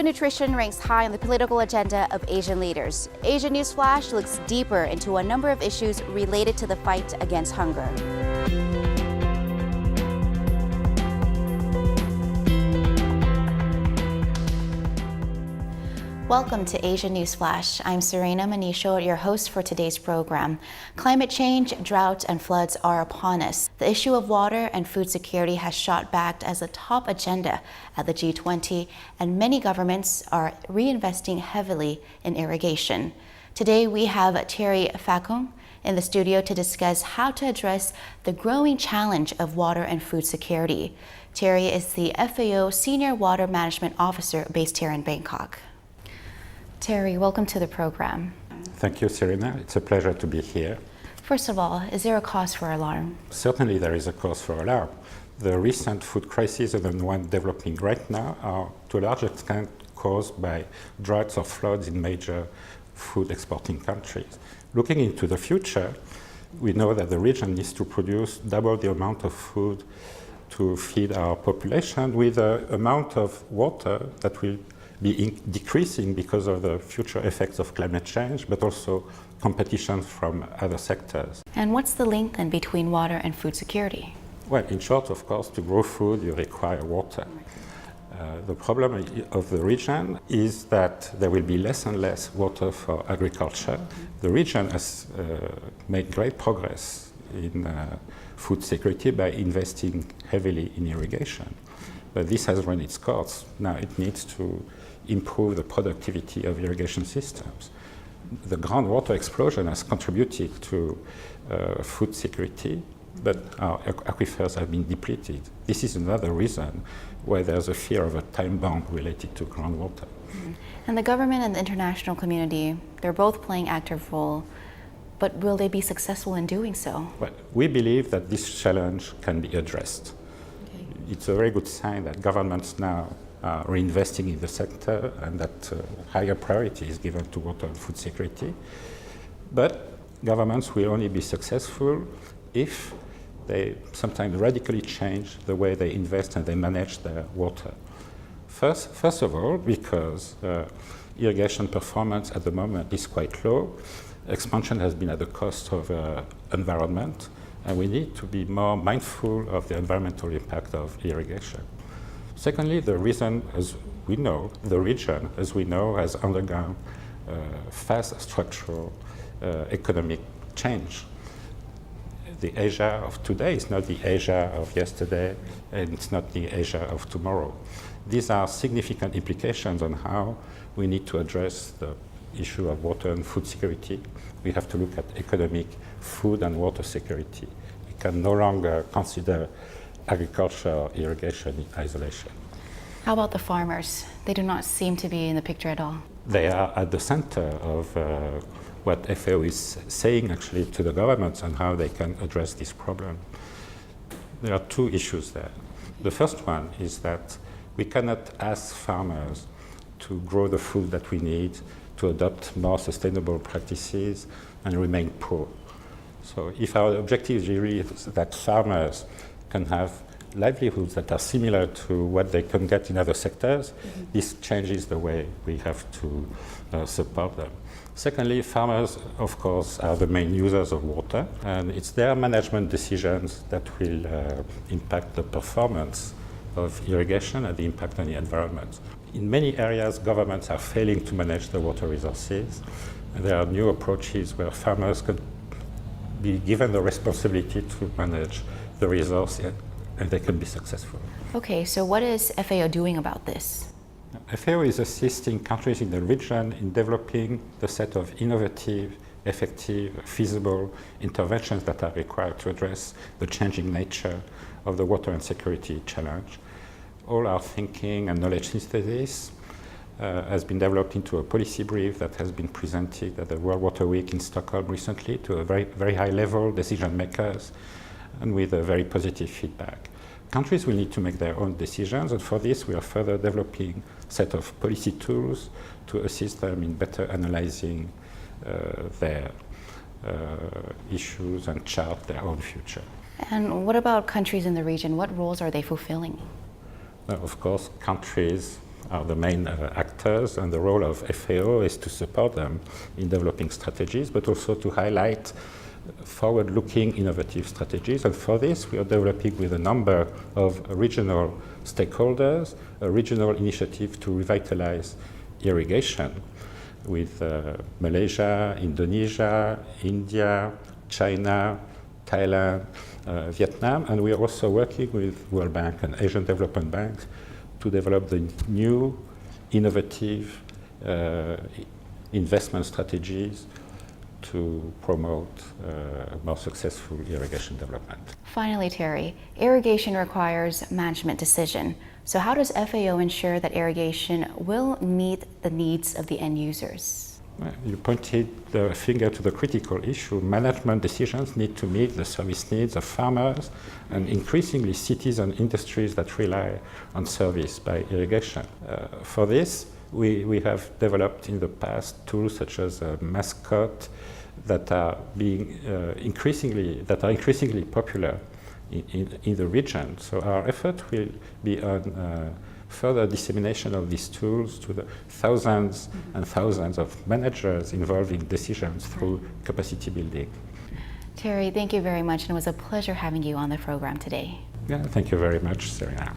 nutrition ranks high on the political agenda of Asian leaders. Asia NewsFlash looks deeper into a number of issues related to the fight against hunger. Welcome to Asia NewsFlash. I'm Serena Manisho, your host for today's program. Climate change, drought, and floods are upon us. The issue of water and food security has shot back as a top agenda at the G20, and many governments are reinvesting heavily in irrigation. Today, we have Thierry Facon in the studio to discuss how to address the growing challenge of water and food security. Thierry is the FAO Senior Water Management Officer based here in Bangkok. Thierry, welcome to the program. Thank you, Serena. It's a pleasure to be here. First of all, is there a cause for alarm? Certainly there is a cause for alarm. The recent food crises and the one developing right now are to a large extent caused by droughts or floods in major food exporting countries. Looking into the future, we know that the region needs to produce double the amount of food to feed our population with the amount of water that will be decreasing because of the future effects of climate change, but also competition from other sectors. And what's the link then between water and food security? Well, in short, of course, to grow food, you require water. The problem of the region is that there will be less and less water for agriculture. The region has made great progress in food security by investing heavily in irrigation. But this has run its course. Now it needs to improve the productivity of irrigation systems. The groundwater explosion has contributed to food security, but our aquifers have been depleted. This is another reason why there's a fear of a time bomb related to groundwater. Mm-hmm. And the government and the international community, they're both playing active role, but will they be successful in doing so? Well, we believe that this challenge can be addressed. Okay. It's a very good sign that governments now are reinvesting in the sector and that higher priority is given to water and food security. But governments will only be successful if they sometimes radically change the way they invest and they manage their water. First of all, because irrigation performance at the moment is quite low. Expansion has been at the cost of environment, and we need to be more mindful of the environmental impact of irrigation. Secondly, the region, as we know, has undergone fast structural economic change. The Asia of today is not the Asia of yesterday, and it's not the Asia of tomorrow. These are significant implications on how we need to address the issue of water and food security. We have to look at economic, food and water security. We can no longer consider agriculture or irrigation in isolation. How about the farmers? They do not seem to be in the picture at all. They are at the center of what FAO is saying actually to the governments and how they can address this problem. There are two issues there. The first one is that we cannot ask farmers to grow the food that we need, to adopt more sustainable practices and remain poor. So if our objective is really that farmers can have livelihoods that are similar to what they can get in other sectors, this changes the way we have to support them. Secondly, farmers, of course, are the main users of water, and it's their management decisions that will impact the performance of irrigation and the impact on the environment. In many areas, governments are failing to manage the water resources. And there are new approaches where farmers can be given the responsibility to manage the resource and they can be successful. Okay, so what is FAO doing about this? FAO is assisting countries in the region in developing the set of innovative, effective, feasible interventions that are required to address the changing nature of the water and security challenge. All our thinking and knowledge synthesis has been developed into a policy brief that has been presented at the World Water Week in Stockholm recently to a very high level decision makers and with a very positive feedback. Countries will need to make their own decisions, and for this we are further developing a set of policy tools to assist them in better analyzing their issues and chart their own future. And what about countries in the region? What roles are they fulfilling? Of course, countries are the main actors, and the role of FAO is to support them in developing strategies, but also to highlight forward-looking innovative strategies. And for this, we are developing with a number of regional stakeholders a regional initiative to revitalize irrigation with Malaysia, Indonesia, India, China, Thailand, Vietnam, and we are also working with World Bank and Asian Development Bank to develop the new innovative investment strategies to promote more successful irrigation development. Finally, Terry, irrigation requires management decision. So how does FAO ensure that irrigation will meet the needs of the end users? You pointed the finger to the critical issue. Management decisions need to meet the service needs of farmers and increasingly cities and industries that rely on service by irrigation. For this, we have developed in the past tools such as Mascot that are increasingly popular in the region. So our effort will be on further dissemination of these tools to the thousands and thousands of managers involved in decisions through capacity building. Terry, thank you very much, and it was a pleasure having you on the program today. Yeah, thank you very much, Serena.